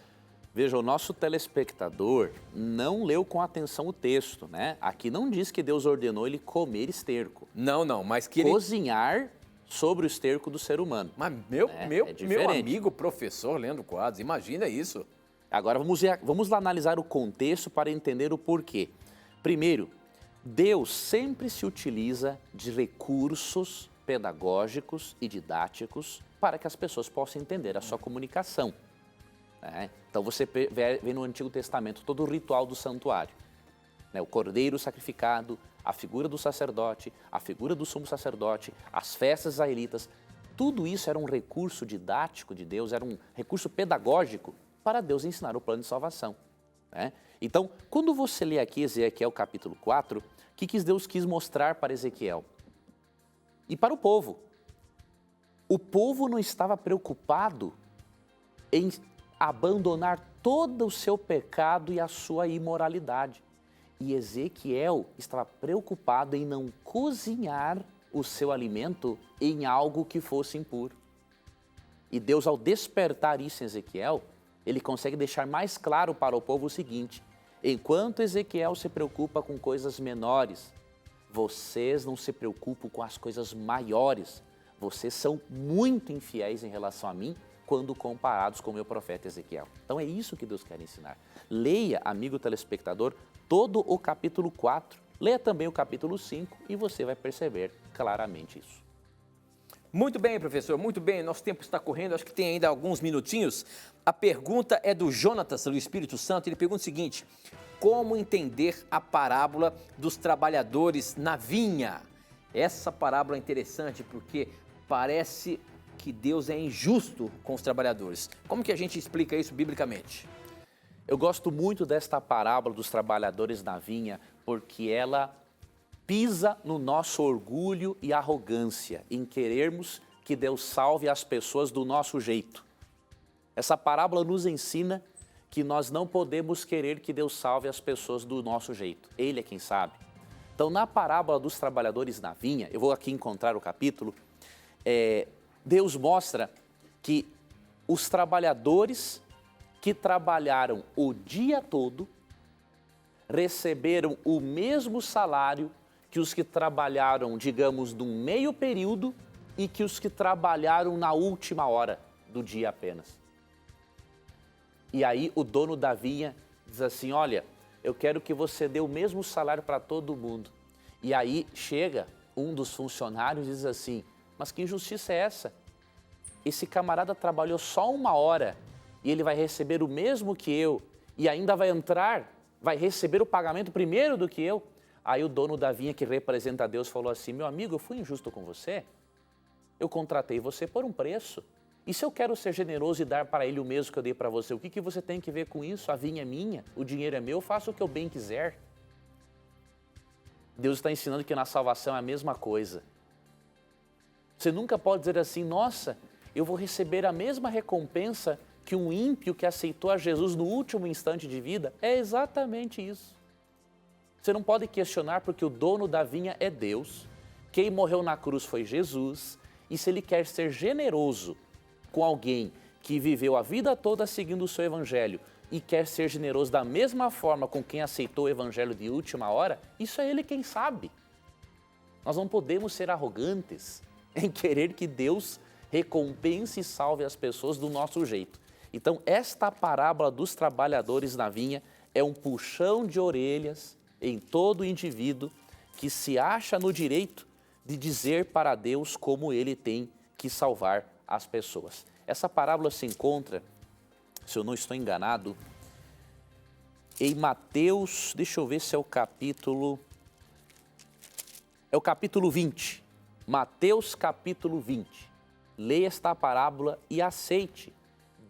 Veja, o nosso telespectador não leu com atenção o texto, né? Aqui não diz que Deus ordenou ele comer esterco. Não, mas que ele... Cozinhar sobre o esterco do ser humano. Mas meu amigo professor Leandro Quadros, imagina isso. Agora vamos lá analisar o contexto para entender o porquê. Primeiro, Deus sempre se utiliza de recursos pedagógicos e didáticos para que as pessoas possam entender a sua comunicação. Então você vê no Antigo Testamento todo o ritual do santuário, né? O cordeiro sacrificado, a figura do sacerdote, a figura do sumo sacerdote, as festas israelitas, tudo isso era um recurso didático de Deus, era um recurso pedagógico para Deus ensinar o plano de salvação, né? Então, quando você lê aqui Ezequiel capítulo 4, o que Deus quis mostrar para Ezequiel? E para o povo. O povo não estava preocupado em abandonar todo o seu pecado e a sua imoralidade. E Ezequiel estava preocupado em não cozinhar o seu alimento em algo que fosse impuro. E Deus, ao despertar isso em Ezequiel, ele consegue deixar mais claro para o povo o seguinte: enquanto Ezequiel se preocupa com coisas menores, vocês não se preocupam com as coisas maiores. Vocês são muito infiéis em relação a mim quando comparados com o meu profeta Ezequiel. Então é isso que Deus quer ensinar. Leia, amigo telespectador, todo o capítulo 4. Leia também o capítulo 5 e você vai perceber claramente isso. Muito bem, professor, muito bem. Nosso tempo está correndo, acho que tem ainda alguns minutinhos. A pergunta é do Jonatas, do Espírito Santo. Ele pergunta o seguinte: como entender a parábola dos trabalhadores na vinha? Essa parábola é interessante porque parece que Deus é injusto com os trabalhadores. Como que a gente explica isso biblicamente? Eu gosto muito desta parábola dos trabalhadores na vinha, porque ela pisa no nosso orgulho e arrogância em querermos que Deus salve as pessoas do nosso jeito. Essa parábola nos ensina que nós não podemos querer que Deus salve as pessoas do nosso jeito. Ele é quem sabe. Então, na parábola dos trabalhadores na vinha, eu vou aqui encontrar o capítulo, Deus mostra que os trabalhadores que trabalharam o dia todo receberam o mesmo salário que os que trabalharam, digamos, num meio período e que os que trabalharam na última hora do dia apenas. E aí o dono da vinha diz assim: olha, eu quero que você dê o mesmo salário para todo mundo. E aí chega um dos funcionários e diz assim: mas que injustiça é essa? Esse camarada trabalhou só 1 hora e ele vai receber o mesmo que eu e ainda vai receber o pagamento primeiro do que eu. Aí o dono da vinha, que representa a Deus, falou assim: meu amigo, eu fui injusto com você? Eu contratei você por um preço. E se eu quero ser generoso e dar para ele o mesmo que eu dei para você, o que você tem que ver com isso? A vinha é minha, o dinheiro é meu, eu faço o que eu bem quiser. Deus está ensinando que na salvação é a mesma coisa. Você nunca pode dizer assim: nossa, eu vou receber a mesma recompensa que um ímpio que aceitou a Jesus no último instante de vida. É exatamente isso. Você não pode questionar, porque o dono da vinha é Deus, quem morreu na cruz foi Jesus, e se ele quer ser generoso com alguém que viveu a vida toda seguindo o seu evangelho e quer ser generoso da mesma forma com quem aceitou o evangelho de última hora, isso é ele quem sabe. Nós não podemos ser arrogantes em querer que Deus recompense e salve as pessoas do nosso jeito. Então, esta parábola dos trabalhadores na vinha é um puxão de orelhas em todo indivíduo que se acha no direito de dizer para Deus como ele tem que salvar as pessoas. Essa parábola se encontra, se eu não estou enganado, em Mateus, deixa eu ver se é o capítulo 20. Mateus capítulo 20. Leia esta parábola e aceite.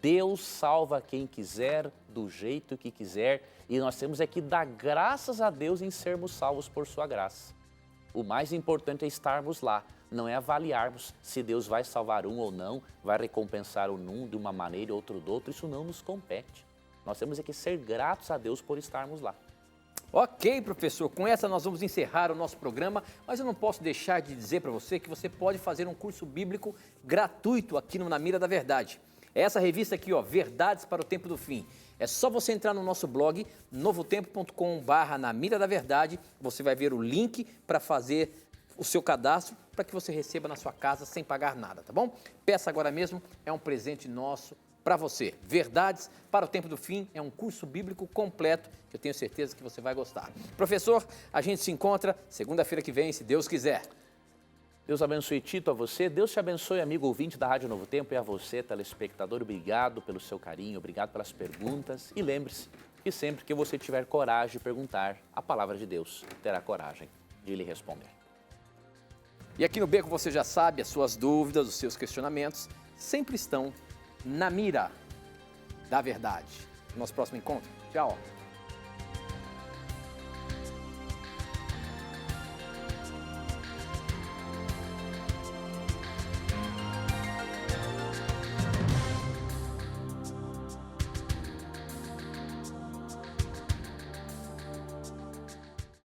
Deus salva quem quiser, do jeito que quiser, e nós temos é que dar graças a Deus em sermos salvos por sua graça. O mais importante é estarmos lá, não é avaliarmos se Deus vai salvar um ou não, vai recompensar um de uma maneira e outro de outra, isso não nos compete. Nós temos é que ser gratos a Deus por estarmos lá. Ok, professor, com essa nós vamos encerrar o nosso programa, mas eu não posso deixar de dizer para você que você pode fazer um curso bíblico gratuito aqui no Na Mira da Verdade. Essa revista aqui, ó, Verdades para o Tempo do Fim. É só você entrar no nosso blog, novotempo.com/Na Mira da Verdade. Você vai ver o link para fazer o seu cadastro para que você receba na sua casa sem pagar nada, tá bom? Peça agora mesmo, é um presente nosso para você. Verdades para o Tempo do Fim é um curso bíblico completo que eu tenho certeza que você vai gostar. Professor, a gente se encontra segunda-feira que vem, se Deus quiser. Deus abençoe Tito, a você. Deus te abençoe, amigo ouvinte da Rádio Novo Tempo, e a você, telespectador. Obrigado pelo seu carinho, obrigado pelas perguntas. E lembre-se que sempre que você tiver coragem de perguntar, a palavra de Deus terá coragem de lhe responder. E aqui no Beco você já sabe, as suas dúvidas, os seus questionamentos sempre estão na mira da verdade. Nosso próximo encontro. Tchau.